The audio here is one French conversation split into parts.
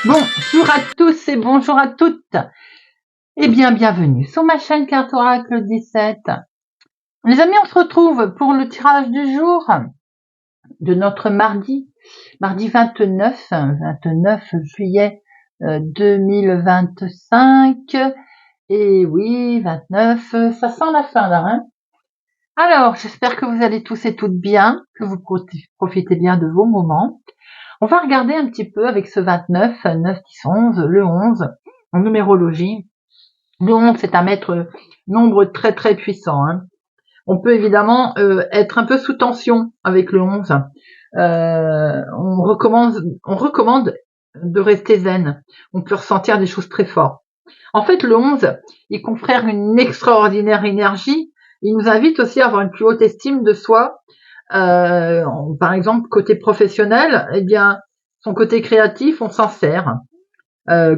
Bonjour à tous et bonjour à toutes. Eh bien, bienvenue sur ma chaîne Carte Oracle 17. Les amis, on se retrouve pour le tirage du jour de notre mardi 29 juillet 2025. Et oui, 29, ça sent la fin là, hein. Alors, j'espère que vous allez tous et toutes bien, que vous profitez bien de vos moments. On va regarder un petit peu avec ce 29, 9, 10, 11, le 11, en numérologie. Le 11, c'est un nombre très très puissant, hein. On peut évidemment être un peu sous tension avec le 11. On recommande de rester zen. On peut ressentir des choses très fortes. En fait, le 11, il confère une extraordinaire énergie. Il nous invite aussi à avoir une plus haute estime de soi. Par exemple, côté professionnel, eh bien, son côté créatif, on s'en sert.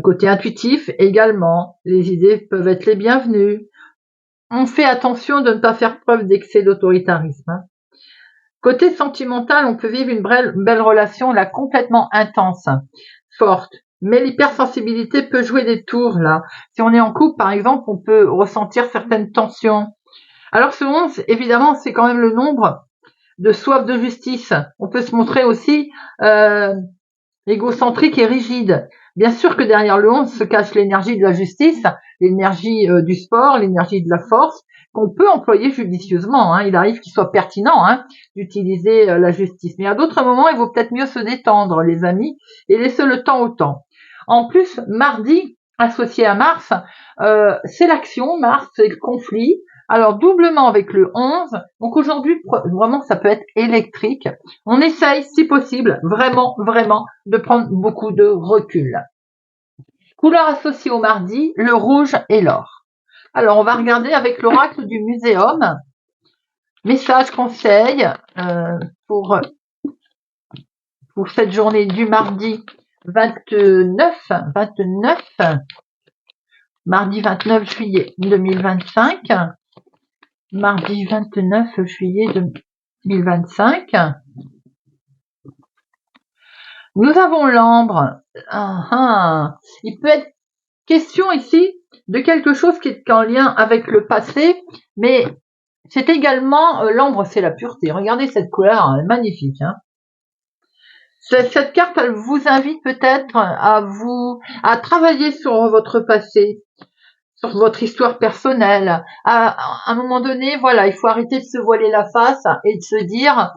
Côté intuitif également, les idées peuvent être les bienvenues. On fait attention de ne pas faire preuve d'excès d'autoritarisme, hein. Côté sentimental, on peut vivre une belle relation là complètement intense, forte. Mais l'hypersensibilité peut jouer des tours là. Si on est en couple, par exemple, on peut ressentir certaines tensions. Alors ce 11, évidemment, c'est quand même le nombre de soif de justice. On peut se montrer aussi égocentrique et rigide. Bien sûr que derrière le 11 se cache l'énergie de la justice, l'énergie du sport, l'énergie de la force, qu'on peut employer judicieusement, hein. Il arrive qu'il soit pertinent, hein, d'utiliser la justice. Mais à d'autres moments, il vaut peut-être mieux se détendre, les amis, et laisser le temps au temps. En plus, mardi, associé à Mars, c'est l'action, Mars, c'est le conflit. Alors, doublement avec le 11. Donc aujourd'hui, vraiment, ça peut être électrique. On essaye, si possible, vraiment, vraiment, de prendre beaucoup de recul. Couleur associée au mardi, le rouge et l'or. Alors, on va regarder avec l'oracle du muséum. Message, conseil pour cette journée du mardi 29, mardi 29 juillet 2025. Mardi 29 juillet 2025. Nous avons l'ambre. Il peut être question ici de quelque chose qui est en lien avec le passé, mais c'est également l'ambre, c'est la pureté. Regardez cette couleur, elle est magnifique, hein. Cette carte, elle vous invite peut-être à travailler sur votre passé, sur votre histoire personnelle. À un moment donné, voilà, il faut arrêter de se voiler la face et de se dire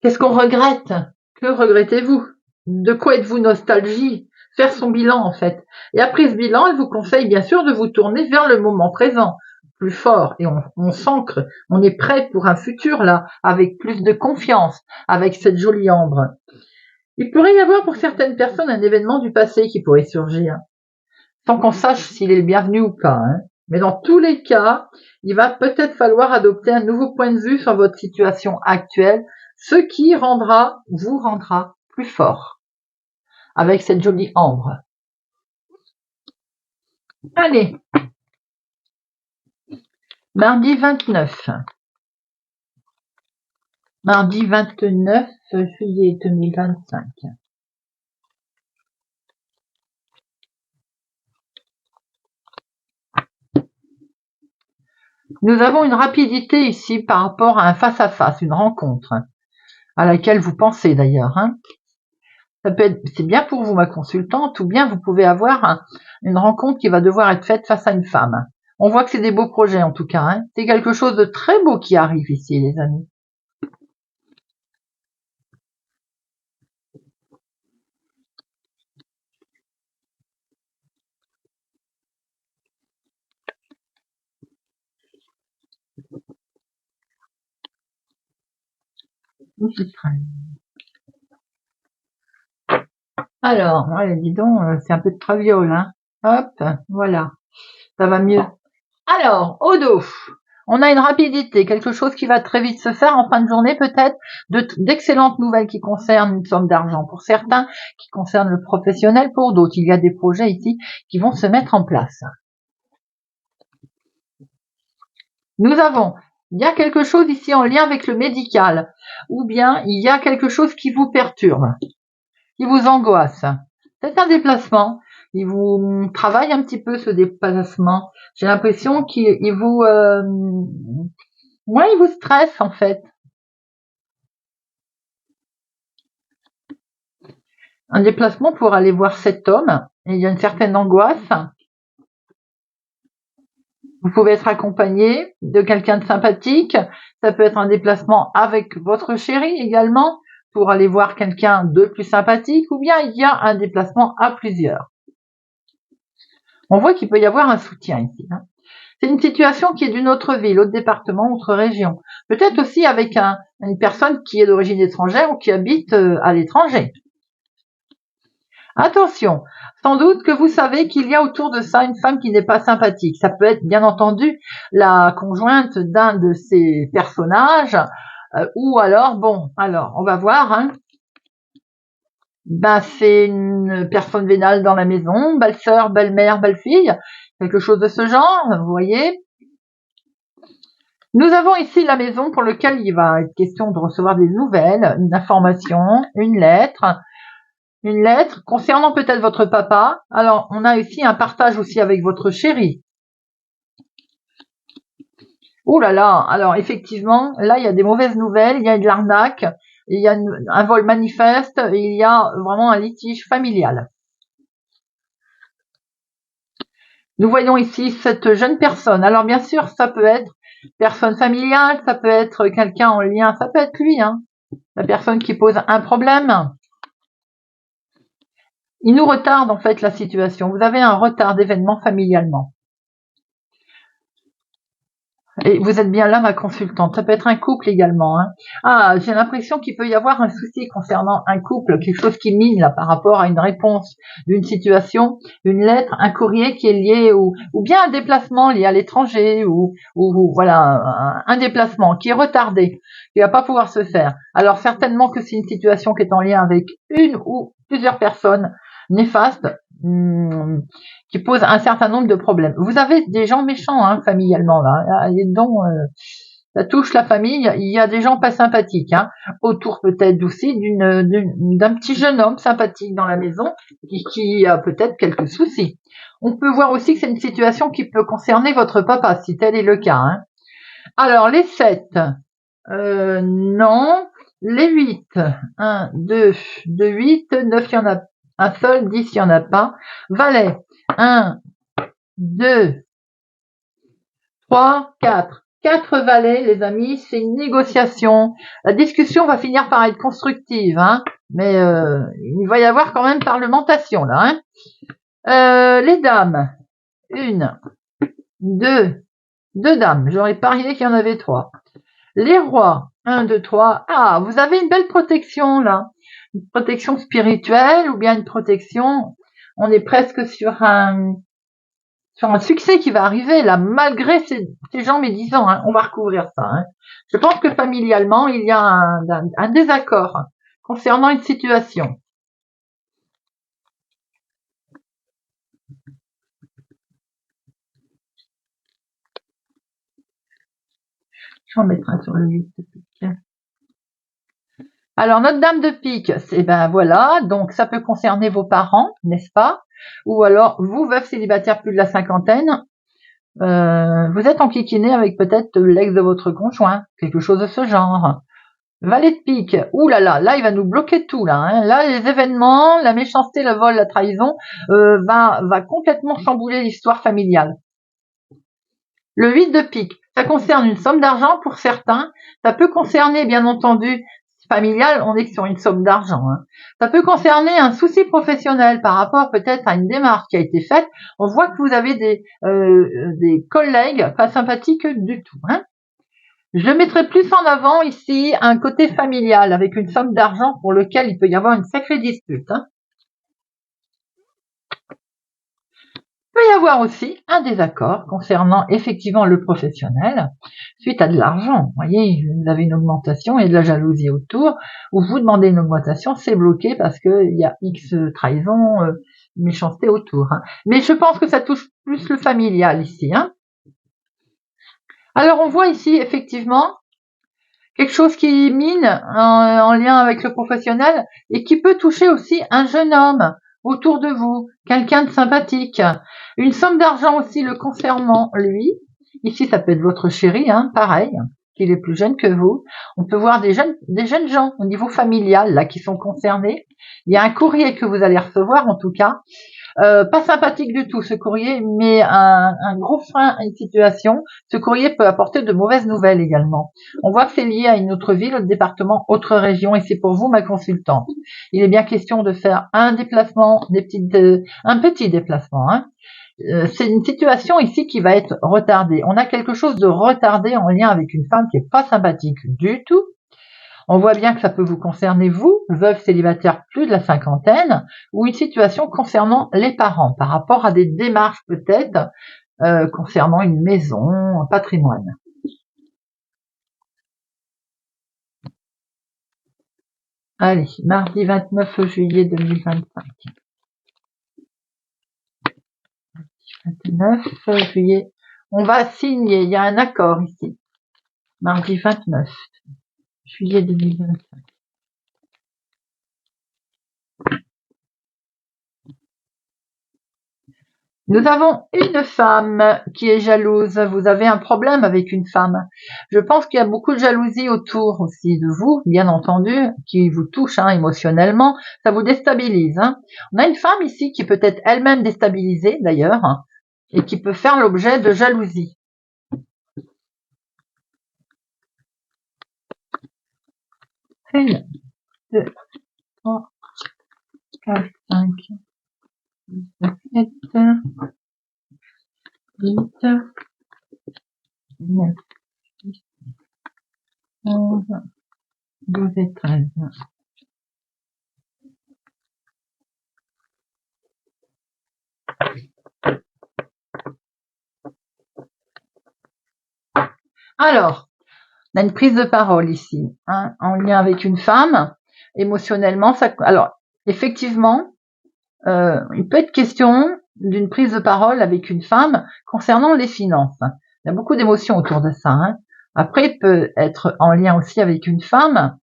qu'est-ce qu'on regrette? Que regrettez-vous? De quoi êtes-vous nostalgie? Faire son bilan, en fait. Et après ce bilan, elle vous conseille bien sûr de vous tourner vers le moment présent, plus fort. Et on s'ancre, on est prêt pour un futur, là, avec plus de confiance, avec cette jolie ambre. Il pourrait y avoir pour certaines personnes un événement du passé qui pourrait surgir, sans qu'on sache s'il est le bienvenu ou pas, hein. Mais dans tous les cas, il va peut-être falloir adopter un nouveau point de vue sur votre situation actuelle, ce qui vous rendra plus fort avec cette jolie ambre. Allez, mardi 29. Mardi 29 juillet 2025. Nous avons une rapidité ici par rapport à un face-à-face, une rencontre, à laquelle vous pensez d'ailleurs, hein. C'est bien pour vous, ma consultante, ou bien vous pouvez avoir une rencontre qui va devoir être faite face à une femme. On voit que c'est des beaux projets en tout cas, hein. C'est quelque chose de très beau qui arrive ici, les amis. Alors, ouais, dis donc, c'est un peu de traviole, hein. Hop, voilà, ça va mieux. Alors, au dos, on a une rapidité, quelque chose qui va très vite se faire en fin de journée peut-être, d'excellentes nouvelles qui concernent une somme d'argent pour certains, qui concernent le professionnel pour d'autres. Il y a des projets ici qui vont se mettre en place. Il y a quelque chose ici en lien avec le médical, ou bien il y a quelque chose qui vous perturbe, qui vous angoisse. C'est un déplacement. Il vous travaille un petit peu ce déplacement. J'ai l'impression qu'il vous, ouais, il vous stresse en fait. Un déplacement pour aller voir cet homme. Et il y a une certaine angoisse. Vous pouvez être accompagné de quelqu'un de sympathique. Ça peut être un déplacement avec votre chéri également pour aller voir quelqu'un de plus sympathique, ou bien il y a un déplacement à plusieurs. On voit qu'il peut y avoir un soutien ici. C'est une situation qui est d'une autre ville, autre département, autre région. Peut-être aussi avec une personne qui est d'origine étrangère ou qui habite à l'étranger. Attention, sans doute que vous savez qu'il y a autour de ça une femme qui n'est pas sympathique. Ça peut être bien entendu la conjointe d'un de ces personnages, ou alors, on va voir, c'est une personne vénale dans la maison, belle-sœur, belle-mère, belle-fille, quelque chose de ce genre, vous voyez. Nous avons ici la maison pour laquelle il va être question de recevoir des nouvelles, une information, une lettre concernant peut-être votre papa. Alors, on a ici un partage aussi avec votre chéri. Ouh là là, alors effectivement, là il y a des mauvaises nouvelles, il y a de l'arnaque, il y a un vol manifeste, et il y a vraiment un litige familial. Nous voyons ici cette jeune personne. Alors bien sûr, ça peut être personne familiale, ça peut être quelqu'un en lien, ça peut être lui, la personne qui pose un problème. Il nous retarde en fait la situation. Vous avez un retard d'événement familialement. Et vous êtes bien là, ma consultante. Ça peut être un couple également. Ah, j'ai l'impression qu'il peut y avoir un souci concernant un couple, quelque chose qui mine là par rapport à une réponse d'une situation, une lettre, un courrier qui est lié ou bien un déplacement lié à l'étranger ou voilà un déplacement qui est retardé, qui va pas pouvoir se faire. Alors certainement que c'est une situation qui est en lien avec une ou plusieurs personnes néfastes. Qui pose un certain nombre de problèmes. Vous avez des gens méchants familialement là, donc ça touche la famille. Il y a des gens pas sympathiques, autour peut-être aussi d'un petit jeune homme sympathique dans la maison qui a peut-être quelques soucis. On peut voir aussi que c'est une situation qui peut concerner votre papa si tel est le cas. Alors les 7, non. Les 8, 1, 2, 8, 9, il y en a un seul, 10, il y en a pas. Valet, 1, 2, 3, 4. 4 valets, les amis, c'est une négociation. La discussion va finir par être constructive, mais il va y avoir quand même parlementation là. Les dames, 1, 2, 2 dames. J'aurais parié qu'il y en avait 3. Les rois, 1, 2, 3. Ah, vous avez une belle protection là. Une protection spirituelle ou bien une protection. On est presque sur un succès qui va arriver là, malgré ces gens médisants. On va recouvrir ça. Je pense que familialement, il y a un désaccord concernant une situation. Je vais en mettre un sur le 8 de pique. Alors, notre dame de pique, c'est voilà, donc ça peut concerner vos parents, n'est-ce pas? Ou alors, vous, veuf célibataire plus de la cinquantaine, vous êtes enquiquiné avec peut-être l'ex de votre conjoint, quelque chose de ce genre. Valet de pique, ouh là là, il va nous bloquer tout là. Là, les événements, la méchanceté, le vol, la trahison, va complètement chambouler l'histoire familiale. Le 8 de pique, ça concerne une somme d'argent pour certains. Ça peut concerner, bien entendu, familial, on est sur une somme d'argent. Ça peut concerner un souci professionnel par rapport peut-être à une démarche qui a été faite. On voit que vous avez des collègues pas sympathiques du tout. Je mettrai plus en avant ici un côté familial avec une somme d'argent pour lequel il peut y avoir une sacrée dispute. Il peut y avoir aussi un désaccord concernant effectivement le professionnel suite à de l'argent. Vous voyez, vous avez une augmentation et de la jalousie autour, ou vous demandez une augmentation, c'est bloqué parce qu'il y a X trahison, méchanceté autour. Mais je pense que ça touche plus le familial ici. Alors on voit ici effectivement quelque chose qui mine en lien avec le professionnel et qui peut toucher aussi un jeune homme autour de vous, quelqu'un de sympathique. Une somme d'argent aussi le concernant, lui. Ici, ça peut être votre chéri, hein, pareil, qu'il est plus jeune que vous. On peut voir des jeunes gens au niveau familial, là, qui sont concernés. Il y a un courrier que vous allez recevoir, en tout cas. Pas sympathique du tout ce courrier, mais un gros frein à une situation. Ce courrier peut apporter de mauvaises nouvelles également. On voit que c'est lié à une autre ville, autre département, autre région, et c'est pour vous ma consultante. Il est bien question de faire un déplacement, un petit déplacement. Hein. C'est une situation ici qui va être retardée. On a quelque chose de retardé en lien avec une femme qui est pas sympathique du tout. On voit bien que ça peut vous concerner vous, veuve célibataire plus de la cinquantaine, ou une situation concernant les parents, par rapport à des démarches peut-être concernant une maison, un patrimoine. Allez, mardi 29 juillet 2025. 29 juillet. On va signer, il y a un accord ici. Mardi 29 juillet 2025. Nous avons une femme qui est jalouse. Vous avez un problème avec une femme. Je pense qu'il y a beaucoup de jalousie autour aussi de vous, bien entendu, qui vous touche émotionnellement. Ça vous déstabilise. Hein. On a une femme ici qui peut être elle-même déstabilisée d'ailleurs, et qui peut faire l'objet de jalousie. Une, deux, trois, quatre, cinq, six, sept, huit, neuf, 10, 11, 12 et 13. Alors, on a une prise de parole ici, hein, en lien avec une femme, émotionnellement. Alors, effectivement, il peut être question d'une prise de parole avec une femme concernant les finances. Il y a beaucoup d'émotions autour de ça. Hein. Après, il peut être en lien aussi avec une femme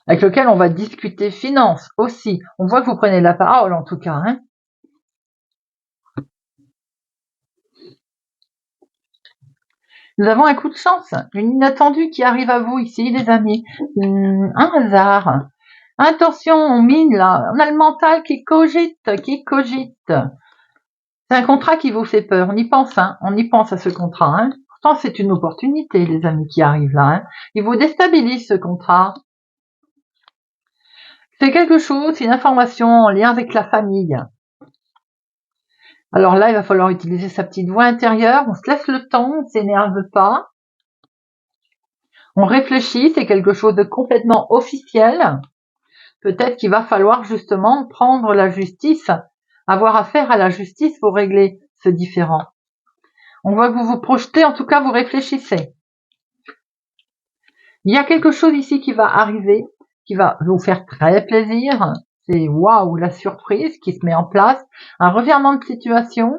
avec laquelle on va discuter finances aussi. On voit que vous prenez la parole en tout cas. Hein. Nous avons un coup de chance, une inattendue qui arrive à vous ici, les amis. Un hasard. Attention, on mine là. On a le mental qui cogite, C'est un contrat qui vous fait peur. On y pense, hein. On y pense à ce contrat. Hein. Pourtant, c'est une opportunité, les amis, qui arrive là. Hein. Il vous déstabilise ce contrat. C'est quelque chose, une information en lien avec la famille. Alors là, il va falloir utiliser sa petite voix intérieure. On se laisse le temps, on ne s'énerve pas. On réfléchit, c'est quelque chose de complètement officiel. Peut-être qu'il va falloir justement prendre la justice, avoir affaire à la justice pour régler ce différend. On voit que vous vous projetez, en tout cas vous réfléchissez. Il y a quelque chose ici qui va arriver, qui va vous faire très plaisir. C'est waouh, la surprise qui se met en place, un revirement de situation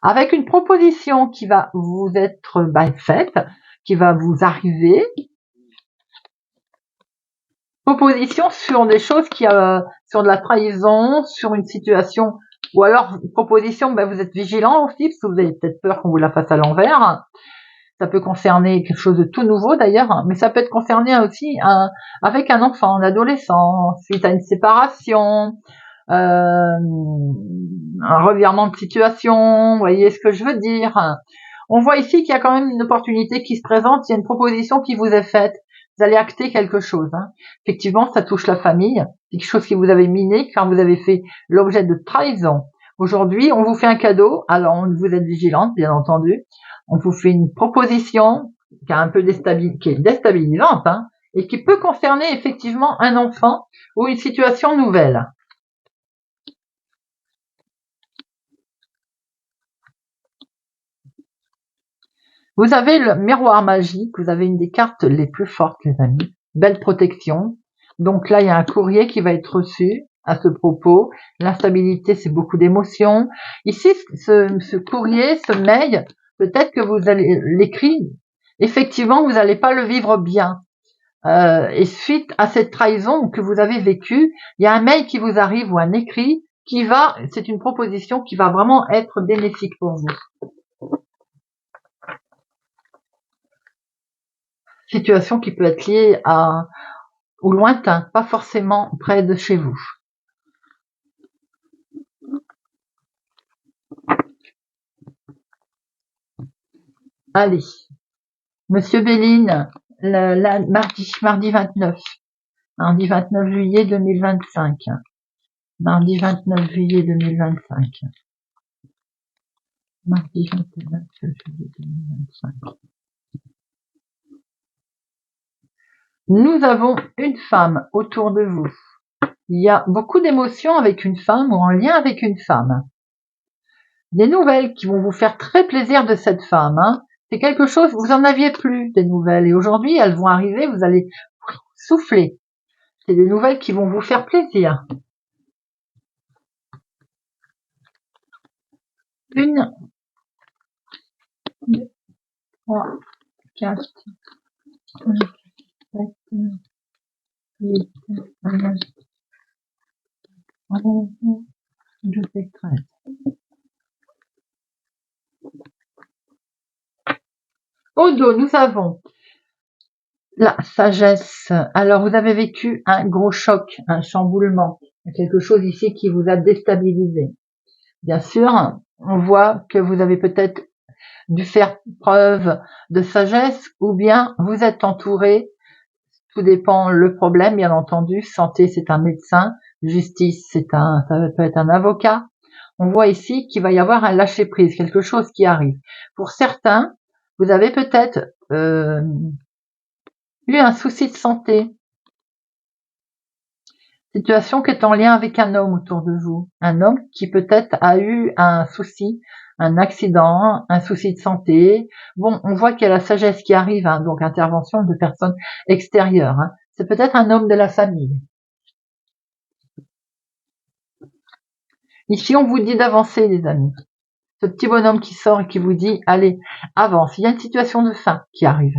avec une proposition qui va vous être faite, qui va vous arriver. Proposition sur des choses sur de la trahison, sur une situation, ou alors proposition, vous êtes vigilant aussi, parce que vous avez peut-être peur qu'on vous la fasse à l'envers. Ça peut concerner quelque chose de tout nouveau d'ailleurs, mais ça peut être concerné aussi avec un enfant, un adolescent, suite à une séparation, un revirement de situation, vous voyez ce que je veux dire. On voit ici qu'il y a quand même une opportunité qui se présente, il y a une proposition qui vous est faite, vous allez acter quelque chose. Hein. Effectivement, ça touche la famille, c'est quelque chose qui vous avez miné, car vous avez fait l'objet de trahison. Aujourd'hui, on vous fait un cadeau, alors vous êtes vigilante, bien entendu. On vous fait une proposition qui est un peu déstabilisante, hein, et qui peut concerner effectivement un enfant ou une situation nouvelle. Vous avez le miroir magique, vous avez une des cartes les plus fortes, les amis. Belle protection. Donc là, il y a un courrier qui va être reçu à ce propos. L'instabilité, c'est beaucoup d'émotions. Ici, ce courrier, ce mail, peut-être que vous allez l'écrire. Effectivement, vous n'allez pas le vivre bien. Et suite à cette trahison que vous avez vécue, il y a un mail qui vous arrive ou un écrit c'est une proposition qui va vraiment être bénéfique pour vous. Situation qui peut être liée au lointain, pas forcément près de chez vous. Allez, Monsieur Béline, mardi 29. Mardi 29 juillet 2025. Mardi 29 juillet 2025. Mardi 29 juillet 2025. Nous avons une femme autour de vous. Il y a beaucoup d'émotions avec une femme ou en lien avec une femme. Des nouvelles qui vont vous faire très plaisir de cette femme. C'est quelque chose, vous en aviez plus des nouvelles et aujourd'hui elles vont arriver, vous allez souffler. C'est des nouvelles qui vont vous faire plaisir. 1, 2, 3, 4, 5, 7, 8, 9, 11, 12 et 13. Au dos, nous avons la sagesse. Alors, vous avez vécu un gros choc, un chamboulement, quelque chose ici qui vous a déstabilisé. Bien sûr, on voit que vous avez peut-être dû faire preuve de sagesse ou bien vous êtes entouré. Tout dépend le problème, bien entendu. Santé, c'est un médecin. Justice, ça peut être un avocat. On voit ici qu'il va y avoir un lâcher-prise, quelque chose qui arrive. Pour certains, vous avez peut-être eu un souci de santé. Situation qui est en lien avec un homme autour de vous. Un homme qui peut-être a eu un souci, un accident, un souci de santé. Bon, on voit qu'il y a la sagesse qui arrive, donc intervention de personnes extérieures. C'est peut-être un homme de la famille. Ici, on vous dit d'avancer, les amis. Ce petit bonhomme qui sort et qui vous dit, allez, avance. Il y a une situation de faim qui arrive.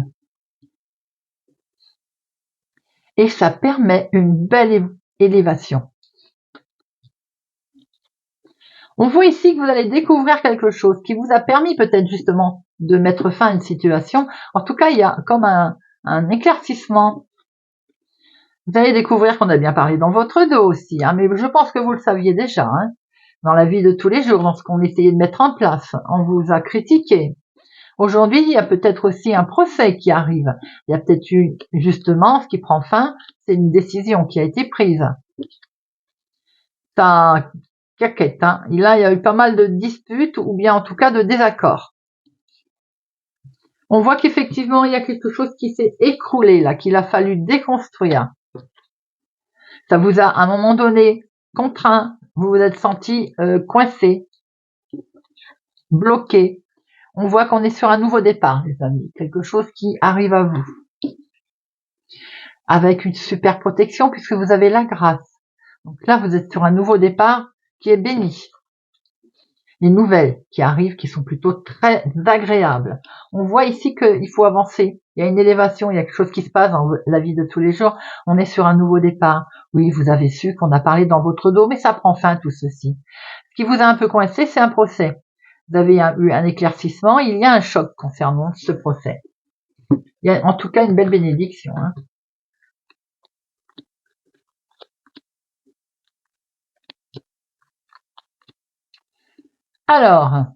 Et ça permet une belle élévation. On voit ici que vous allez découvrir quelque chose qui vous a permis peut-être justement de mettre fin à une situation. En tout cas, il y a comme un éclaircissement. Vous allez découvrir qu'on a bien parlé dans votre dos aussi, mais je pense que vous le saviez déjà. Dans la vie de tous les jours, dans ce qu'on essayait de mettre en place, on vous a critiqué. Aujourd'hui, il y a peut-être aussi un procès qui arrive. Il y a peut-être eu, justement, ce qui prend fin, c'est une décision qui a été prise. Ça caquette, Là, il y a eu pas mal de disputes ou bien en tout cas de désaccords. On voit qu'effectivement, il y a quelque chose qui s'est écroulé là, qu'il a fallu déconstruire. Ça vous a, à un moment donné, contraint. Vous vous êtes senti coincé, bloqué. On voit qu'on est sur un nouveau départ, les amis. Quelque chose qui arrive à vous. Avec une super protection puisque vous avez la grâce. Donc là, vous êtes sur un nouveau départ qui est béni. Les nouvelles qui arrivent, qui sont plutôt très agréables. On voit ici qu'il faut avancer. Il y a une élévation, il y a quelque chose qui se passe dans la vie de tous les jours. On est sur un nouveau départ. Oui, vous avez su qu'on a parlé dans votre dos, mais ça prend fin tout ceci. Ce qui vous a un peu coincé, c'est un procès. Vous avez eu un éclaircissement, il y a un choc concernant ce procès. Il y a en tout cas une belle bénédiction. Alors,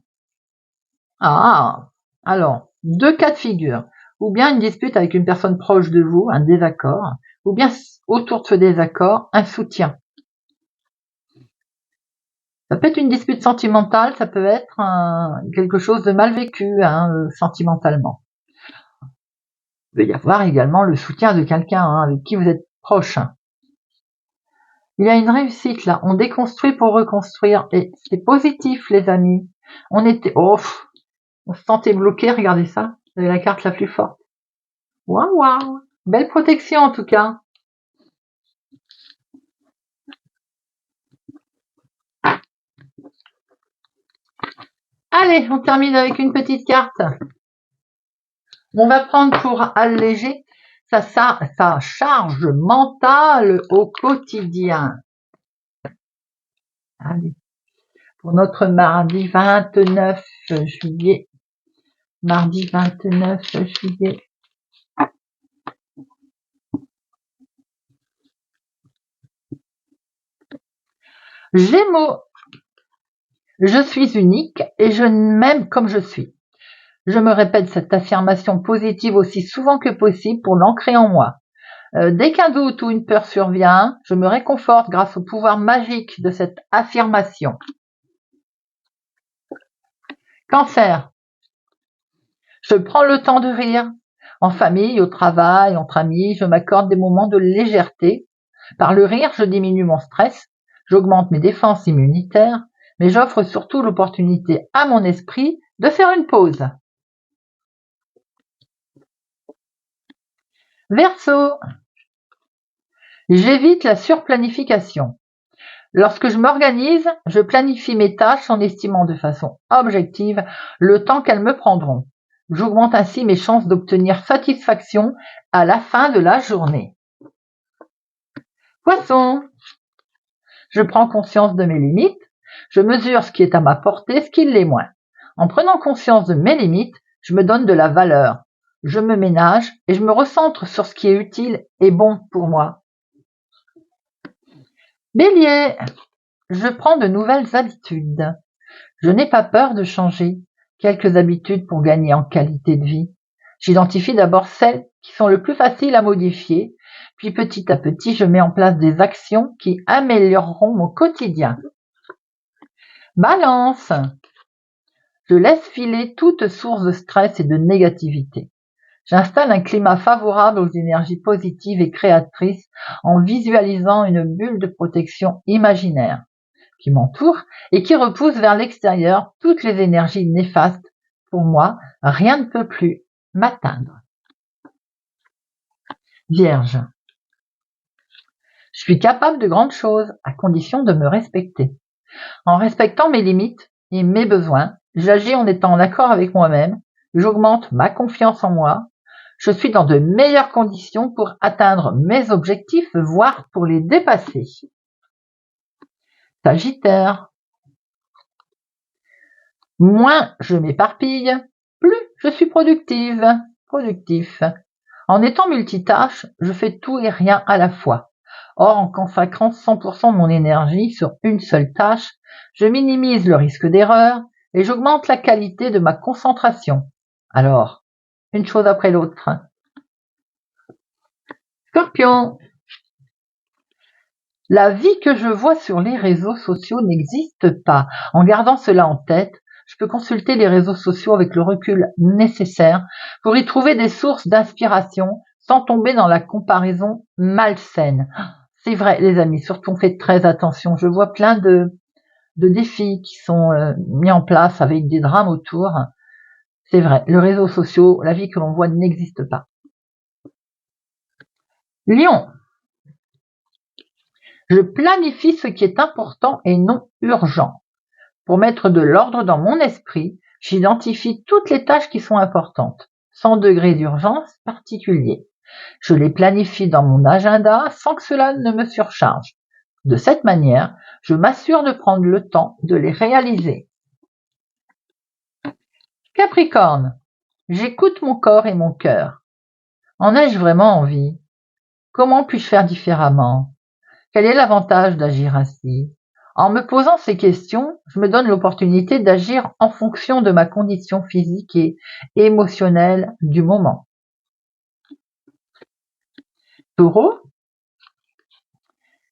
deux cas de figure. Ou bien une dispute avec une personne proche de vous, un désaccord, ou bien autour de ce désaccord, un soutien. Ça peut être une dispute sentimentale, ça peut être quelque chose de mal vécu sentimentalement. Il peut y avoir également le soutien de quelqu'un avec qui vous êtes proche. Il y a une réussite là, on déconstruit pour reconstruire et c'est positif les amis. On se sentait bloqué, regardez ça, vous avez la carte la plus forte. Waouh, belle protection en tout cas. Allez, on termine avec une petite carte. On va prendre pour alléger. sa charge mentale au quotidien. Allez, pour notre mardi 29 juillet. Mardi 29 juillet. Gémeaux. Je suis unique et je m'aime comme je suis. Je me répète cette affirmation positive aussi souvent que possible pour l'ancrer en moi. Dès qu'un doute ou une peur survient, je me réconforte grâce au pouvoir magique de cette affirmation. Cancer. Je prends le temps de rire. En famille, au travail, entre amis, je m'accorde des moments de légèreté. Par le rire, je diminue mon stress, j'augmente mes défenses immunitaires, mais j'offre surtout l'opportunité à mon esprit de faire une pause. Verseau. J'évite la surplanification. Lorsque je m'organise, je planifie mes tâches en estimant de façon objective le temps qu'elles me prendront. J'augmente ainsi mes chances d'obtenir satisfaction à la fin de la journée. Poisson. Je prends conscience de mes limites, je mesure ce qui est à ma portée, ce qui l'est moins. En prenant conscience de mes limites, je me donne de la valeur, je me ménage et je me recentre sur ce qui est utile et bon pour moi. Bélier. Je prends de nouvelles habitudes. Je n'ai pas peur de changer quelques habitudes pour gagner en qualité de vie. J'identifie d'abord celles qui sont le plus faciles à modifier, puis petit à petit, je mets en place des actions qui amélioreront mon quotidien. Balance. Je laisse filer toute source de stress et de négativité. J'installe un climat favorable aux énergies positives et créatrices en visualisant une bulle de protection imaginaire qui m'entoure et qui repousse vers l'extérieur toutes les énergies néfastes. Pour moi, rien ne peut plus m'atteindre. Vierge. Je suis capable de grandes choses à condition de me respecter. En respectant mes limites et mes besoins, j'agis en étant en accord avec moi-même, j'augmente ma confiance en moi, je suis dans de meilleures conditions pour atteindre mes objectifs, voire pour les dépasser. Sagittaire. Moins je m'éparpille, plus je suis productif. En étant multitâche, je fais tout et rien à la fois. Or, en consacrant 100% de mon énergie sur une seule tâche, je minimise le risque d'erreur et j'augmente la qualité de ma concentration. Alors, une chose après l'autre. Scorpion. La vie que je vois sur les réseaux sociaux n'existe pas. En gardant cela en tête, je peux consulter les réseaux sociaux avec le recul nécessaire pour y trouver des sources d'inspiration sans tomber dans la comparaison malsaine. C'est vrai, les amis, surtout faites très attention. Je vois plein de défis qui sont mis en place avec des drames autour. C'est vrai, les réseaux sociaux, la vie que l'on voit n'existe pas. Lion. Je planifie ce qui est important et non urgent. Pour mettre de l'ordre dans mon esprit, j'identifie toutes les tâches qui sont importantes, sans degré d'urgence particulier. Je les planifie dans mon agenda sans que cela ne me surcharge. De cette manière, je m'assure de prendre le temps de les réaliser. Capricorne. J'écoute mon corps et mon cœur. En ai-je vraiment envie? Comment puis-je faire différemment? Quel est l'avantage d'agir ainsi? En me posant ces questions, je me donne l'opportunité d'agir en fonction de ma condition physique et émotionnelle du moment. Taureau.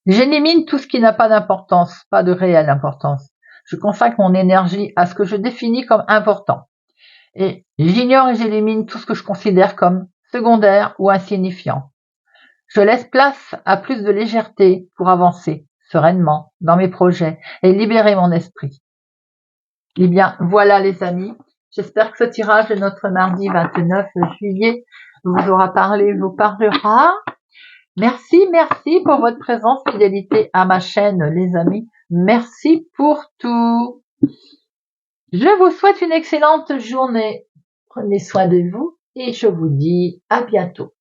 J'élimine tout ce qui n'a pas d'importance, pas de réelle importance. Je consacre mon énergie à ce que je définis comme important. Et j'ignore et j'élimine tout ce que je considère comme secondaire ou insignifiant. Je laisse place à plus de légèreté pour avancer sereinement dans mes projets et libérer mon esprit. Eh bien, voilà les amis. J'espère que ce tirage de notre mardi 29 juillet vous aura parlé, vous parlera. Merci pour votre présence, fidélité à ma chaîne, les amis. Merci pour tout. Je vous souhaite une excellente journée. Prenez soin de vous et je vous dis à bientôt.